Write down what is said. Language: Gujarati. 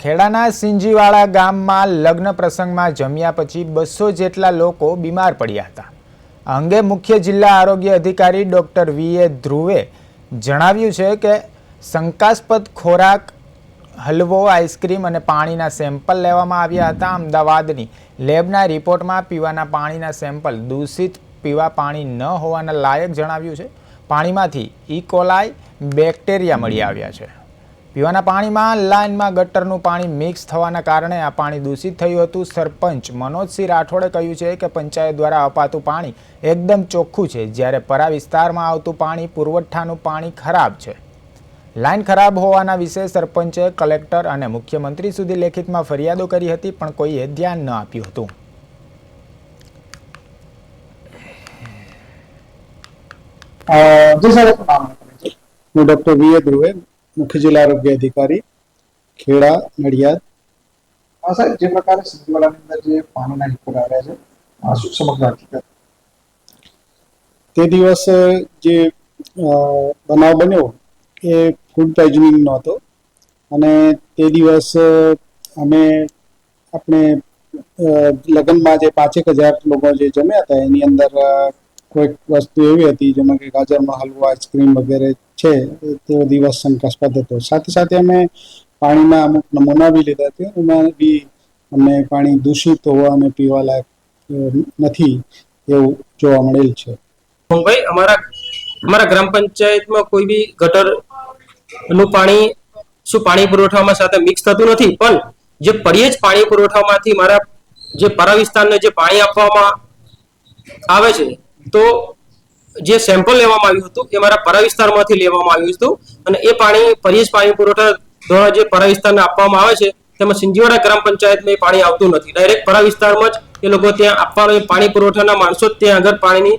ખેડાના સિંજીવાડા ગામમાં લગ્ન પ્રસંગમાં જમ્યા પછી 200 જેટલા લોકો બીમાર પડ્યા હતા। આ અંગે મુખ્ય જિલ્લા આરોગ્ય અધિકારી ડોક્ટર વી.એ. ધ્રુવે જણાવ્યું છે કે શંકાસ્પદ ખોરાક, હલવો, આઈસ્ક્રીમ અને પાણીના સેમ્પલ લેવામાં આવ્યા હતા। અમદાવાદની લેબના રિપોર્ટમાં પીવાના પાણીના સેમ્પલ દૂષિત પીવા પાણી ન હોવાના લાયક જણાવ્યું છે। પાણીમાંથી ઈ કોલાઈ બેક્ટેરિયા મળી આવ્યા છે। પીવાના પાણીમાં લાઇનમાં ગટરનું પાણી મિક્સ થવાના કારણે આ પાણી દૂષિત થયું હતું। સરપંચ મનોજસિંહ રાઠોડે કહ્યું છે કે પંચાયત દ્વારા અપાતું પાણી એકદમ ચોખ્ખું છે, જ્યારે પરા વિસ્તારમાં આવતું પાણી પુરવઠાનું પાણી ખરાબ છે। લાઇન ખરાબ હોવાના વિશે સરપંચે કલેક્ટર અને મુખ્યમંત્રી સુધી લેખિતમાં ફરિયાદો કરી હતી, પણ કોઈએ ધ્યાન ન આપ્યું હતું। मैं डॉक्टर वी.ए. ध्रुवे, मुख्य जिला आरोग्य अधिकारी खेड़ा नडियाद। हाँ साहब, जे प्रकार सिंजीवाड़ा अंदर जे पानीना રિપોર્ટ આવ્યા છે, આ શું સમગ્ર હકીકત? તે દિવસ જે બનાવ બન્યો એ ફૂડ પોઈઝનિંગનો હતો અને તે દિવસ અમે આપણે લગ્નમાં જે 5,000 લોકો જે જમ્યા હતા એની અંદર કોઈક વસ્તુ એવી હતી જેમાં કે ગાજરનો હલવો, આઈસ્ક્રીમ વગેરે છે, તે દિવસ શંકાસ્પદ હતો। સાથે સાથે અમે પાણીના અમુક નમૂના બી લીધા હતા, એમાં બી અમને પાણી દૂષિત હોવા અને પીવા લાયક નથી એવું જોવા મળેલ છે। ભાઈ અમારા ગ્રામ પંચાયતમાં કોઈ બી ગટર નું પાણી પાણી પુરવઠામાં સાથે મિક્સ થતું નથી, પણ જે પડીએ જ પાણી પુરવઠામાંથી મારા જે પરા વિસ્તારને જે પાણી આપવામાં આવે છે, તો જે સેમ્પલ લેવામાં આવ્યું હતું એ મારા પરા વિસ્તારમાંથી લેવામાં આવ્યું હતું અને એ પાણી પરીજ પાણી પુરવઠા દ્વારા જે પરા વિસ્તારને આપવામાં આવે છે તેમાં સિંજીવાડા ગ્રામ પંચાયતમાં એ પાણી આવતું નથી। ડાયરેક્ટ પરા વિસ્તારમાં જ એ લોકો ત્યાં આપવાનું પાણી પુરવઠાના માણસો જ ત્યાં આગળ પાણીની